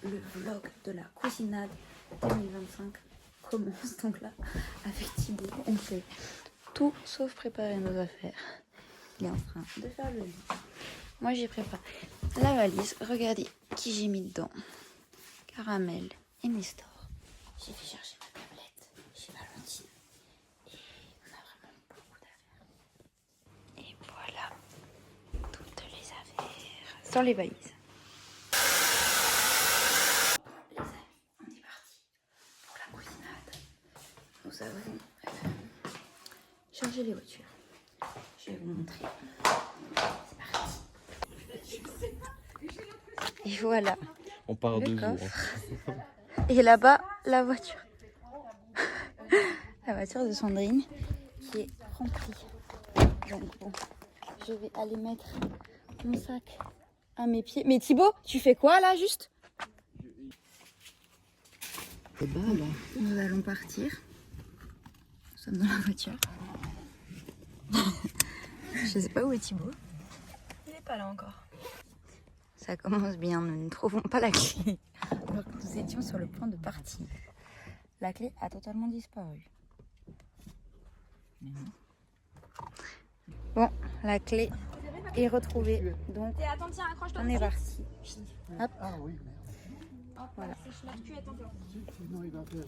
le vlog de la cousinade 2025 commence. Donc là, avec Thibaut, on fait tout sauf préparer nos affaires. Il est en train de faire le lit. Moi, j'ai préparé la valise. Regardez qui j'ai mis dedans. Caramel et Nestor. J'ai fait chercher ma tablette chez Valentine. Et on a vraiment beaucoup d'affaires. Et voilà toutes les affaires sur les valises. Les amis, on est parti pour la cousinade. Nous avons chargé les voitures. Je vais vous montrer. C'est parti. Et voilà. On part le 2 jours. coffre. Et là-bas, la voiture. La voiture de Sandrine qui est remplie. Donc bon, je vais aller mettre mon sac à mes pieds. Mais Thibaut, tu fais quoi là juste? C'est bas là. Nous allons partir. Nous sommes dans la voiture. Je sais pas où est Thibaut. Il n'est pas là encore. Ça commence bien, nous ne trouvons pas la clé. Alors que nous étions sur le point de partir. La clé a totalement disparu. Bon, la clé est retrouvée. Donc, Attends, tiens, accroche-toi. on est parti. Hop. Ah oui, Voilà. Sèche la cul, attends. sinon il va faire.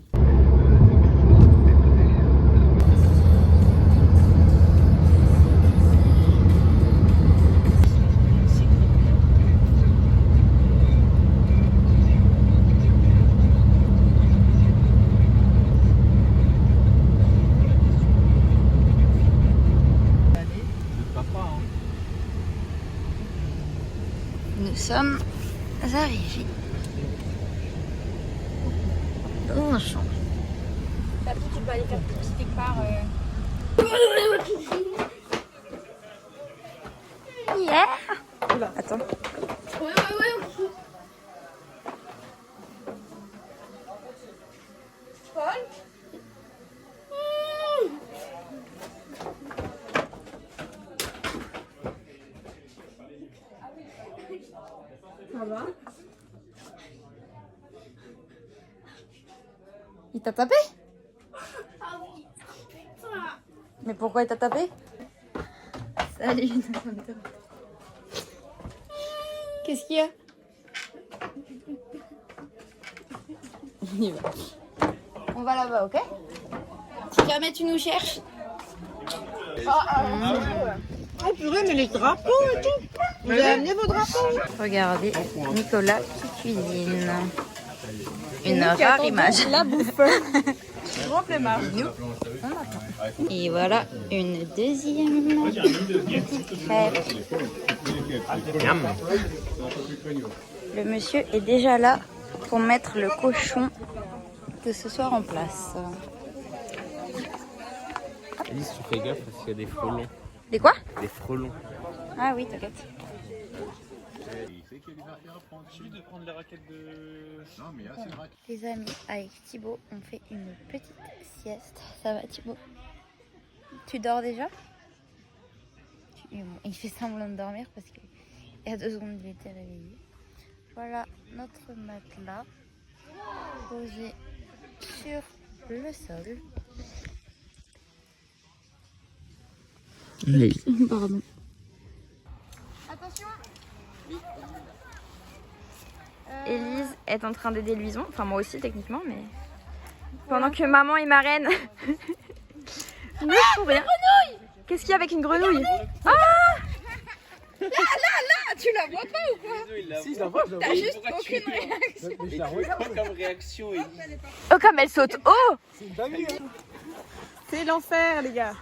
Nous sommes arrivés dans un champ. Papy, tu peux aller faire pipi quelque part. Yeah. Attends. Ça va? Il t'a tapé? Mais pourquoi il t'a tapé? Salut. Qu'est-ce qu'il y a? On y va. On va là-bas, ok? Si jamais tu nous cherches. Oh purée, mais les drapeaux et tout. Vous avez amené vos drapeaux? Regardez, Nicolas qui cuisine. Une rare image. La bouffe. Grand flemmard. Et voilà une deuxième petite crêpe. Le monsieur est déjà là pour mettre le cochon de ce soir en place. Alice, tu fais gaffe parce qu'il y a des frelons. Des quoi? Des frelons. Ah oui, t'inquiète. Les amis, avec Thibaut, on fait une petite sieste. Ça va Thibaut? Tu dors déjà? Il fait semblant de dormir parce qu'il y a 2 secondes il était réveillé. Voilà notre matelas posé sur le sol. Oui. Pardon. Attention. Élise est en train d'aider Louison, enfin moi aussi techniquement, mais pendant que maman et marraine ne font rien. Qu'est-ce qu'il y a avec une grenouille? Là, tu la vois pas ou quoi? Si, je la vois, je la vois. T'as juste aucune réaction. Mais je la vois. Comme réaction, Elise. Oh comme elle saute haut! C'est une dinguerie, hein. C'est l'enfer, les gars.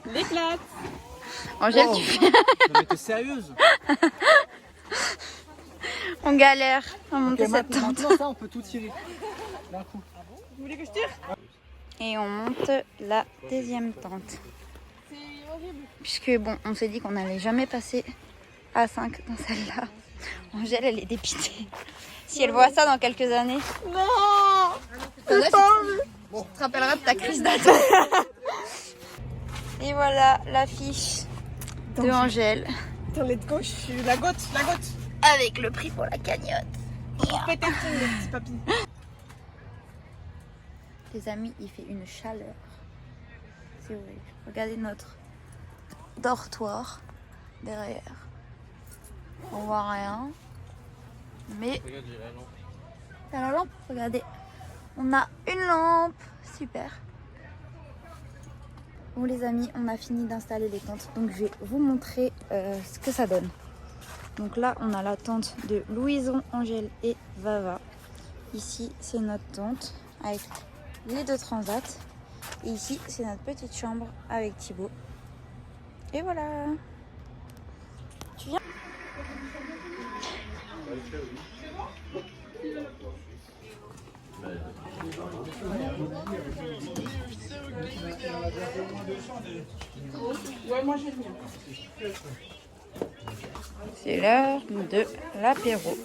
L'éclate. Angèle, Oh. tu fais... Non, mais t'es sérieuse? On galère à monter Ok, cette tente. maintenant, ça, on peut tout tirer. D'un coup. Vous voulez que je tire? Et on monte la deuxième tente. C'est horrible. Puisque bon, on s'est dit qu'on n'allait jamais passer à 5 dans celle-là. Angèle, elle est dépitée. Si elle voit ça dans quelques années, Non. tu te rappelleras de ta crise d'attente. Et voilà l'affiche de Angèle. Attends, let's go, je suis la gote, la gote. Avec le prix pour la cagnotte. Les amis, il fait une chaleur. C'est horrible. Regardez notre dortoir derrière. On voit rien. Mais Regarde, j'ai la lampe. t'as la lampe, regardez. On a une lampe. Super. Bon les amis, on a fini d'installer les tentes. Donc je vais vous montrer ce que ça donne. Donc là, on a la tente de Louison, Angèle et Vava. Ici, c'est notre tente avec les 2 transats. Et ici, c'est notre petite chambre avec Thibaut. Et voilà. Tu viens? C'est l'heure de l'apéro.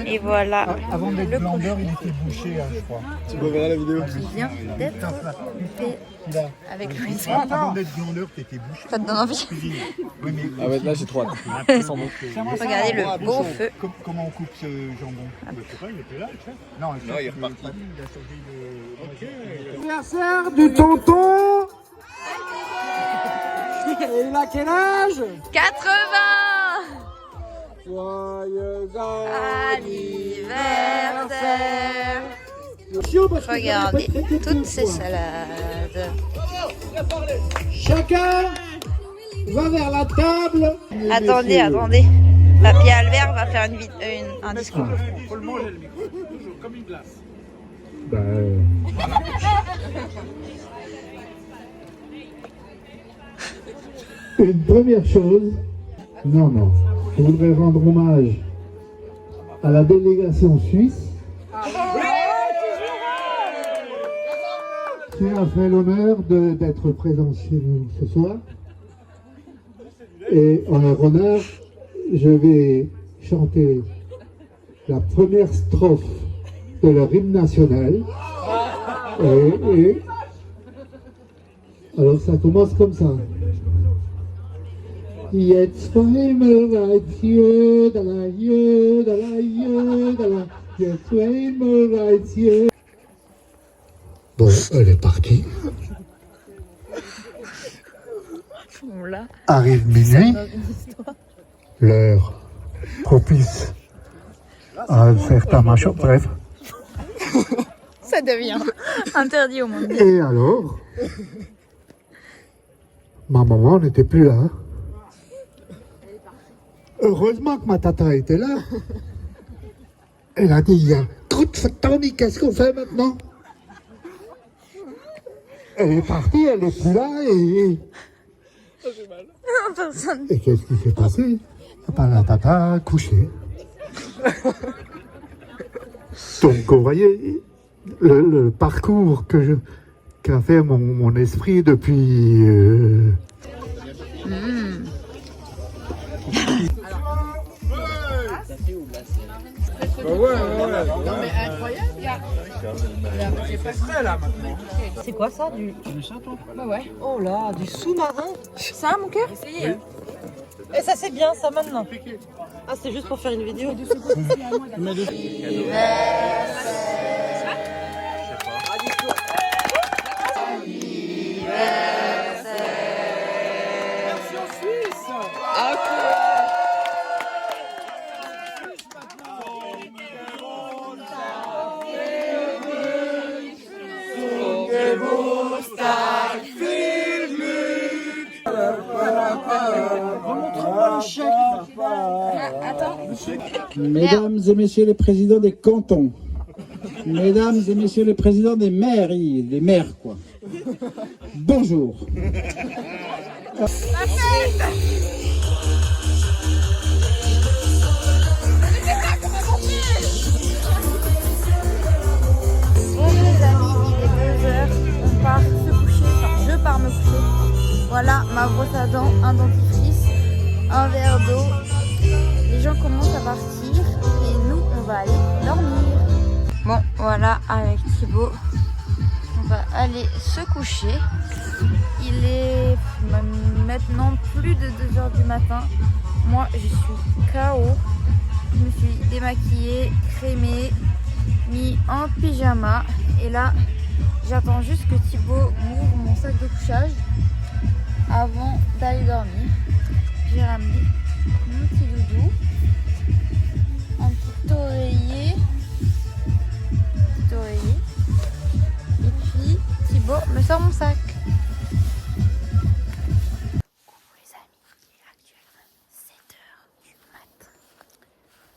Et voilà. Avant d'être glandeur, il était bouché, hein, je crois. Tu peux voir la vidéo. Qui vient d'être fait Là. avec Louison. Avant d'être glandeur, t'étais bouché. Ça te donne envie? Oui, mais Ah ouais, là j'ai trop hâte. Regardez le beau feu. Comment on coupe ce jambon? Je sais pas, il était là, le chef. Non, Non, il est reparti. Il a changé de... Anniversaire du tonton. Et il a quel âge? 80. Joyeux Anniversaire. Regardez toutes ces salades. Chacun va vers la table. Attendez. Papy Albert va faire un discours. Faut le manger le micro, toujours comme une glace. Une première chose, je voudrais rendre hommage à la délégation suisse qui a fait l'honneur d'être présent chez nous ce soir. Et en leur honneur, je vais chanter la première strophe de leur hymne national. Et alors ça commence comme ça. Jetzt zweimal weit Jödala, Jödala, Jödala, jetzt zweimal weit Jödala. Bon, elle est partie. Arrive minuit, l'heure propice à faire ta machin, bref. Ça devient interdit au monde. Et alors, ma maman n'était plus là. Heureusement que ma tata était là. Elle a dit, il y a trop de photos, qu'est-ce qu'on fait maintenant? Elle est partie, elle n'est plus là et... Et qu'est-ce qui s'est passé? La tata a couché. Donc vous voyez le parcours qu'a fait mon esprit depuis... C'est quoi ça du... Bah ouais. Oh là, du sous-marin. Ça, mon cœur? Essayez. Et ça c'est bien ça maintenant. Ah c'est juste pour faire une vidéo. Mesdames et messieurs les présidents des cantons, mesdames et messieurs les présidents des mairies, des maires quoi. Bonjour. un dentifrice, un verre d'eau. Les gens commencent à partir et nous, on va aller dormir. Bon, voilà, avec Thibaut, on va aller se coucher. Il est maintenant plus de 2 h du matin. Moi, je suis KO. Je me suis démaquillée, crémée, mis en pyjama. Et là, j'attends juste que Thibaut m'ouvre mon sac de couchage avant d'aller dormir. J'ai ramené mon petit doudou, un petit oreiller. Et puis Thibaut me sort mon sac. Coucou les amis, il est actuellement 7 h du matin.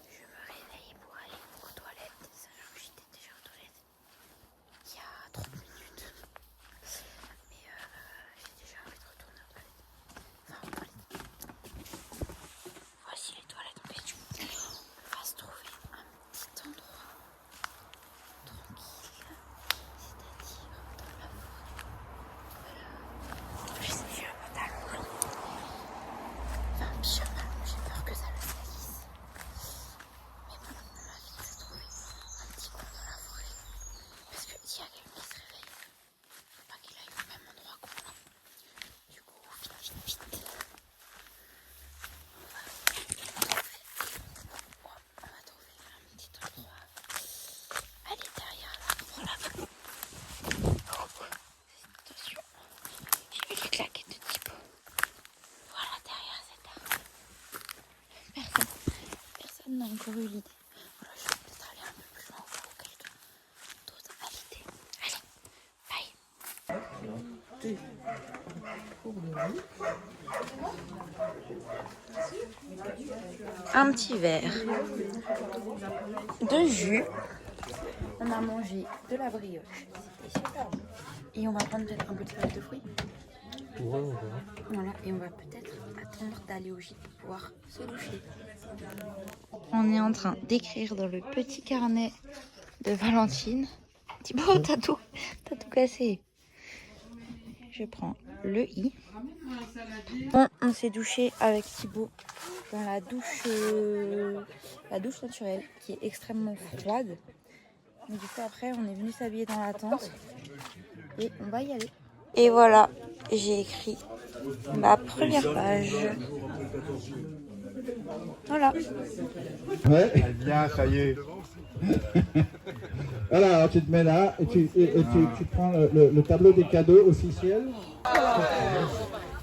Je me réveille pour aller aux toilettes, sachant que j'étais déjà aux toilettes il y a 30 minutes. Mais j'ai déjà envie de retourner aux toilettes. Enfin, aux toilettes. Voici les toilettes en question. On va se trouver un petit endroit tranquille, c'est-à-dire dans la forêt. Voilà. J'ai un pantalon long. Enfin, un pyjama, j'ai peur que ça le salisse. Mais bon, on va vite se trouver un petit coin dans la forêt. Parce que s'il y a quelqu'un qui se réveille, pas qu'il aille au même endroit qu'on a. Du coup, vite. On va trouver un petit endroit. Allez, derrière l'arbre là-bas. Attention, j'ai vu les claquettes de Thibaut. Voilà, derrière cet arbre. Personne n'a encore eu l'idée. Voilà, je vais peut-être aller un peu plus loin pour quelqu'un d'autre a l'idée. Allez, bye. Un petit verre de jus. On a mangé de la brioche. C'était super bon. Et on va prendre peut-être un peu de salade de fruits. Voilà, et on va peut-être attendre d'aller au gîte pour pouvoir se doucher. On est en train d'écrire dans le petit carnet de Valentine. Thibaut, t'as tout cassé. Je prends le i. Bon, on s'est douché avec Thibaut dans la douche naturelle qui est extrêmement froide. Mais du coup après on est venu s'habiller dans la tente et on va y aller. Et voilà, j'ai écrit ma première page. Voilà. Ouais. Elle vient, ça y est. Voilà, alors tu te mets là et tu prends le tableau des cadeaux officiel.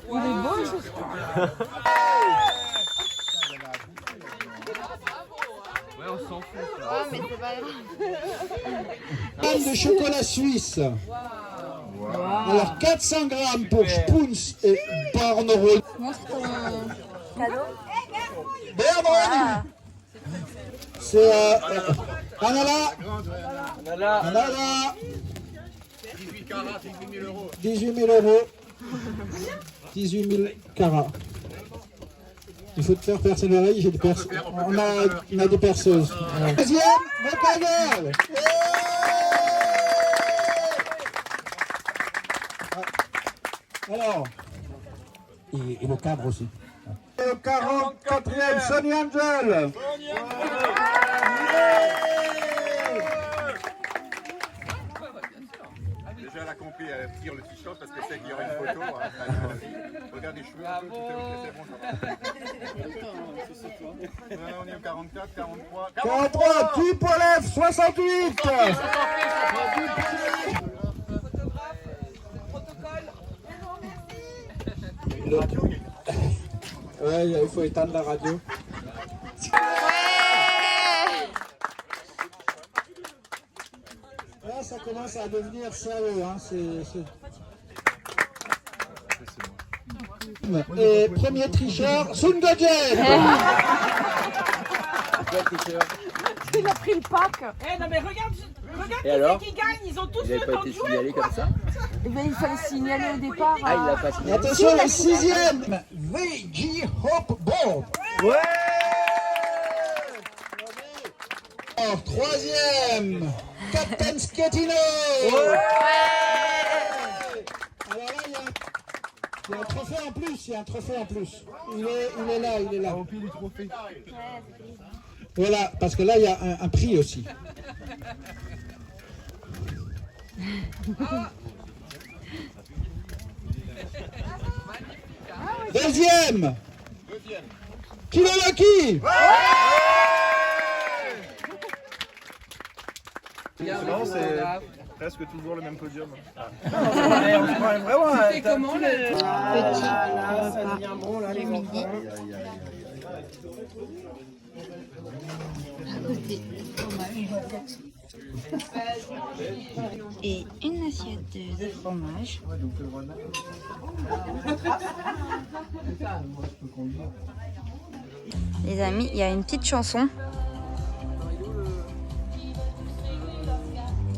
Il est beau le Ouais, on s'en fout. Ah, mais c'est pas Gramme de chocolat suisse. Alors 400 grammes pour Spoons et Bornero. Montre ton cadeau. Bernon. C'est Anala. 18 000 euros. 18 000 carats. Il faut te faire percer l'oreille, j'ai des on a des perceuses. Deuxième, Mocavel. Alors, et le cadre aussi. Et le 44e, Sonny Angel. Déjà, elle a compris, elle tire le t-shirt parce que c'est qu'il y aura une photo. Hein. Regarde les cheveux, c'est bon, ça va. On est au 44, 43. 43, tu Polef, 68. Ouais, il faut éteindre la radio. Là, ça commence à devenir sérieux. Hein. Et premier tricheur, Sungojen. Il a pris le pack. Eh non mais regarde Et alors qui gagnent, ils ont tous Il n'avait pas été signalé comme ça? Eh bien, il fallait signaler au départ. Ah, il l'a pas signalé. Attention, le 6e, VG Hope Board. Ouais. Alors, 3e, Captain Scatino. Ouais. Alors là, il y a Il y a un trophée en plus, il y a un trophée en plus. Il est là, il est là. Au pied du trophée. Voilà, parce que là, il y a un prix aussi. Deuxième. Kilolaki. Non, c'est presque toujours le même podium. C'était comment le Et une assiette de fromage. Les amis, il y a une petite chanson.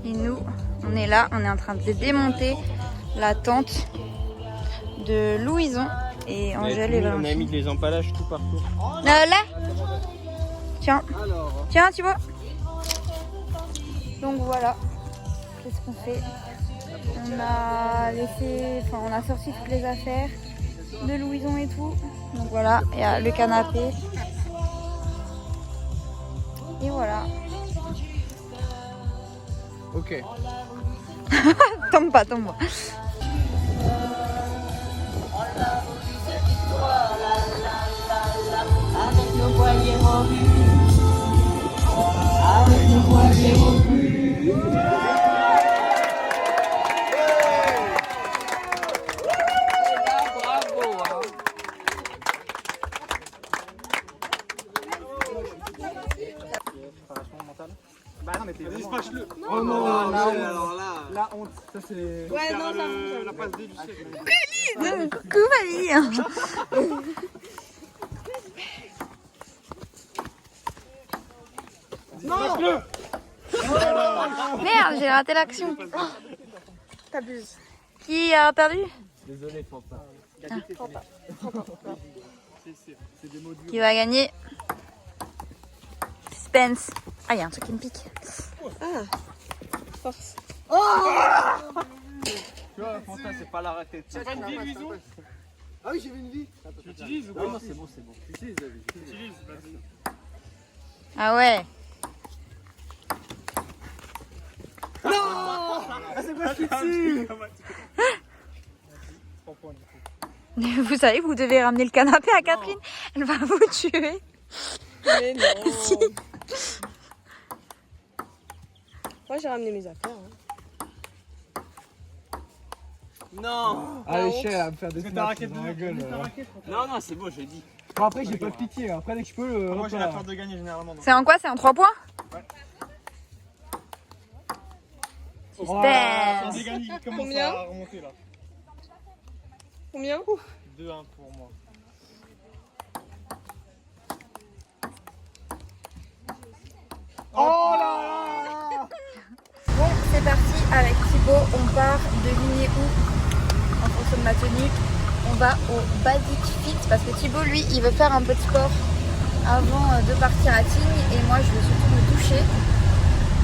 Et nous, on est là, on est en train de démonter la tente de Louison et Angèle et Valentin. On a mis des emballages tout partout. Là, tiens, tiens, tu vois. Donc voilà, qu'est-ce qu'on fait? On a laissé, enfin on a sorti toutes les affaires de Louison et tout. Donc voilà, il y a le canapé. Et voilà. Ok. Tombe pas, tombe pas. Oh non, la honte, ça c'est. Ouais, non, ça la passe D du siècle. Coucou famille. Non. Merde, j'ai raté l'action. t'abuses. Qui a perdu? Désolé, Fanta. Qui va gagner? Suspense. Ah, il y a un truc qui me pique. Force. Tu vois, Fanta, c'est pas la raquette. C'est pas une vie, Luison. Ah oui, j'avais une vie. Tu utilises ou pas? Non, c'est bon, c'est bon. Tu utilises, David. Tu utilises, vas-y. Ah ouais. C'est quoi ce dessus? Vous savez, vous devez ramener le canapé à Catherine. Elle va vous tuer. Mais non. Si. Moi, j'ai ramené mes affaires. Non. Allez, cher, elle va me faire des Ta snaps raquette dans la gueule. Non, non, c'est bon, j'ai dit. Bon, après, j'ai pas de pitié. Après, dès que je peux. Moi, j'ai la force de gagner généralement. C'est en quoi? C'est en 3 points? Sans Suspense. gagner, il commence Combien à remonter là. Combien? 2-1 pour moi. Oh là là. Bon, c'est parti avec Thibaut. On part, devinez où? En fonction de ma tenue. On va au Basic Fit parce que Thibaut, lui, il veut faire un peu de sport avant de partir à Tignes. Et moi, je veux surtout me doucher.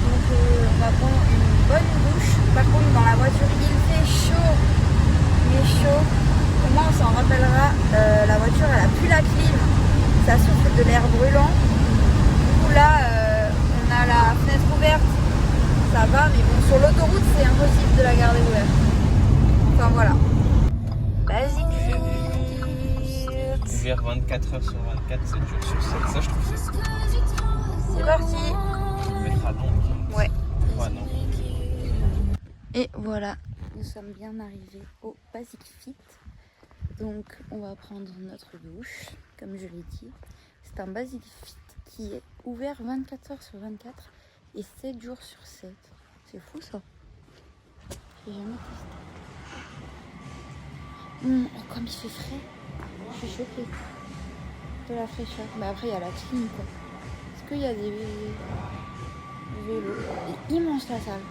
Donc, on va prendre une bonne douche. Par contre, dans la voiture, il fait chaud. Il est chaud. Au moins, on s'en rappellera. La voiture, elle a plus la clim. Ça souffle de l'air brûlant. Du coup, là, on a la fenêtre ouverte. Ça va, mais bon, sur l'autoroute, c'est impossible de la garder ouverte. Enfin, voilà. Basic Fit. Ouvert 24 heures sur 24, 7 jours sur 7. Ça, je trouve que c'est. C'est parti. Tu le mettras donc. Ouais. Ouais, non. Et voilà, nous sommes bien arrivés au Basic Fit. Donc on va prendre notre douche, comme je l'ai dit. C'est un Basic Fit qui est ouvert 24 heures sur 24 et 7 jours sur 7. C'est fou ça. J'ai jamais testé. Oh, comme il fait frais. Je suis choquée. De la fraîcheur. Mais après il y a la clim quoi. Est-ce qu'il y a des vélos? Elle est immense la salle.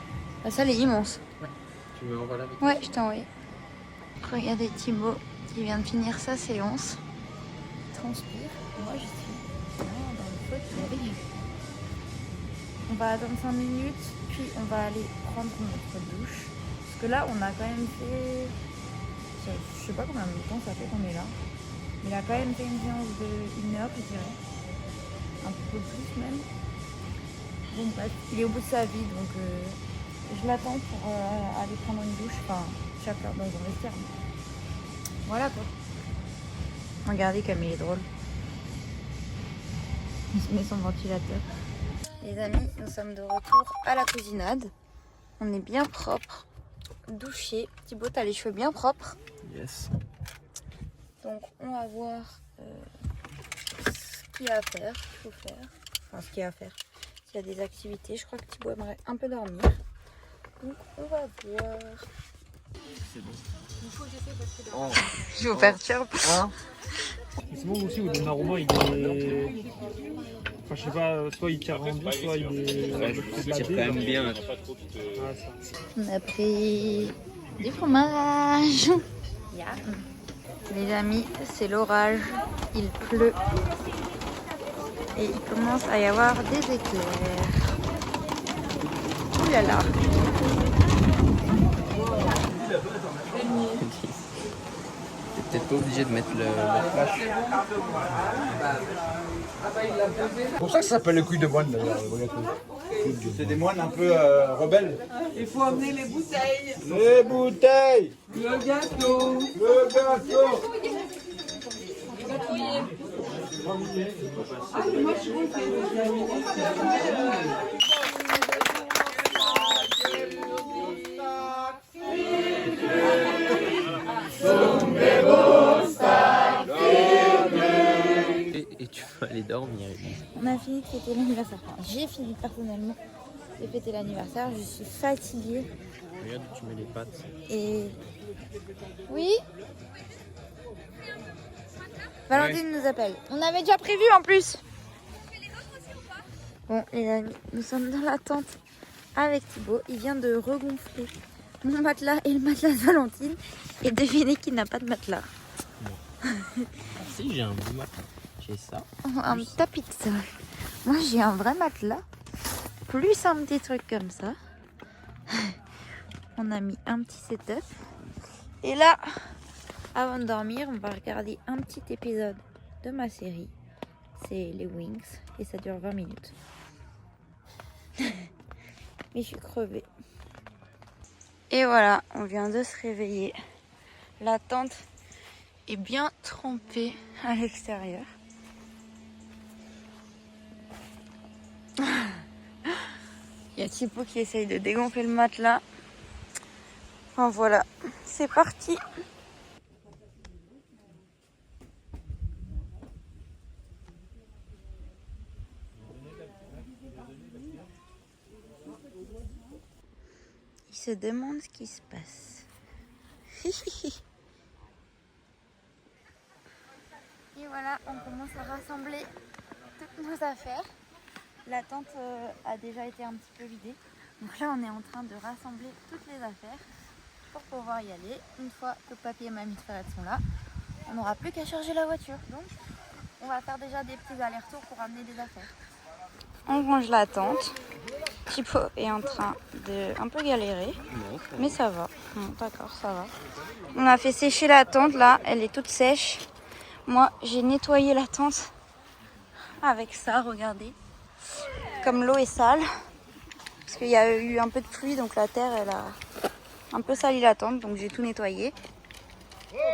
La salle est immense. Tu veux envoyer avec? Ouais, je t'ai envoyé. Regardez Thibaut qui vient de finir sa séance. Il transpire. Moi, je suis vraiment dans le fauteuil. On va attendre 5 minutes, puis on va aller prendre notre douche. Parce que là, on a quand même fait je sais pas combien de temps ça fait qu'on est là. Il a quand même fait une séance de 1 heure, je dirais. Un peu plus même. Bon bref, il est au bout de sa vie, donc je l'attends pour aller prendre une douche. Enfin, chacun dans un vestiaire. Voilà quoi. Regardez comme il est drôle. Il se met son ventilateur. Les amis, nous sommes de retour à la cousinade. On est bien propre, douché. Thibaut, t'as les cheveux bien propres. Yes. Donc on va voir ce qu'il y a à faire, ce qu'il faut faire. Enfin, ce qu'il y a à faire. S'il y a des activités, je crois que Thibaut aimerait un peu dormir. Donc on va voir. C'est bon. Oh. Je vous perturbe. Hein? C'est bon aussi où Donnarumma il est. Enfin, je sais pas, soit il tire en but, soit il est. Ouais, je tire quand même bien. On a pris du fromage. Les amis, c'est l'orage. Il pleut. Et il commence à y avoir des éclairs. Ouh là là. T'es peut-être pas obligé de mettre la flash. C'est pour ça que ça s'appelle le couille de moine d'ailleurs. C'est des moines un peu rebelles. Il faut amener les bouteilles. Les bouteilles. Le gâteau. Le gâteau. Et tu vas aller dormir. On a fini de fêter l'anniversaire. Enfin, j'ai fini personnellement de fêter l'anniversaire. Je suis fatiguée. Regarde où tu mets les pattes. Et... Oui? Valentine nous appelle. On avait déjà prévu en plus. Bon les amis, nous sommes dans la tente avec Thibaut. Il vient de regonfler mon matelas et le matelas de Valentine. Et devinez qui n'a pas de matelas. Si, j'ai un beau matelas. J'ai ça. Un tapis de sol. Moi j'ai un vrai matelas. Plus un petit truc comme ça. On a mis un petit setup. Et là, avant de dormir, on va regarder un petit épisode de ma série. C'est les Wings. Et ça dure 20 minutes. Mais je suis crevée. Et voilà, on vient de se réveiller. La tente est bien trempée à l'extérieur. Il y a Thibaut qui essaye de dégonfler le matelas. Enfin voilà, c'est parti. Il se demande ce qui se passe. Et voilà, on commence à rassembler toutes nos affaires. La tente a déjà été un petit peu vidée. Donc là, on est en train de rassembler toutes les affaires pour pouvoir y aller. Une fois que papy et mamie Ferrette sont là, on n'aura plus qu'à charger la voiture. Donc, on va faire déjà des petits allers-retours pour amener des affaires. On range la tente. Thibaut est en train de un peu galérer, mais ça va. D'accord, ça va. On a fait sécher la tente là, elle est toute sèche. Moi, j'ai nettoyé la tente avec ça, regardez. Comme l'eau est sale, parce qu'il y a eu un peu de pluie, donc la terre, elle a un peu sali la tente, donc j'ai tout nettoyé.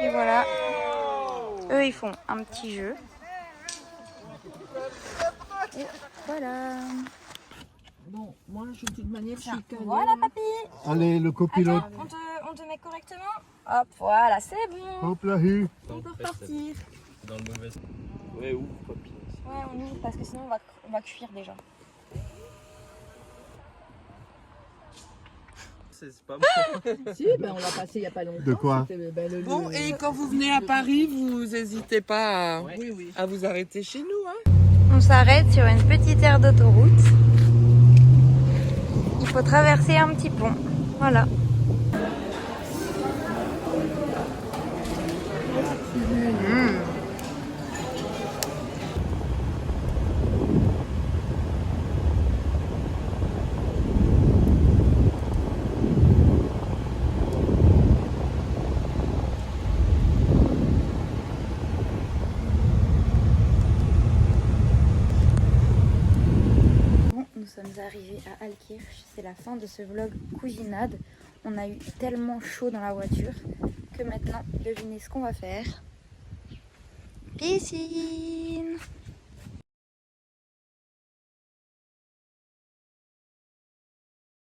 Et voilà. Eux, ils font un petit jeu. Et voilà. Bon, moi je suis de manière chic. Voilà, papy. Allez, le copilote. Attends, on te met correctement. Hop, voilà, c'est bon. Hop là, hu. On peut repartir. Dans le mauvais. Ouais, ouvre, papy. Ouais, on ouvre parce que sinon on va cuire déjà. C'est pas bon. Si, ben on l'a passé il n'y a pas longtemps. De quoi? Bon, et quand vous venez à Paris, vous n'hésitez pas à vous arrêter chez nous. Hein. On s'arrête sur une petite aire d'autoroute. Il faut traverser un petit pont. Voilà. d'arriver à Altkirch. C'est la fin de ce vlog cousinade. On a eu tellement chaud dans la voiture que maintenant, devinez ce qu'on va faire. Piscine!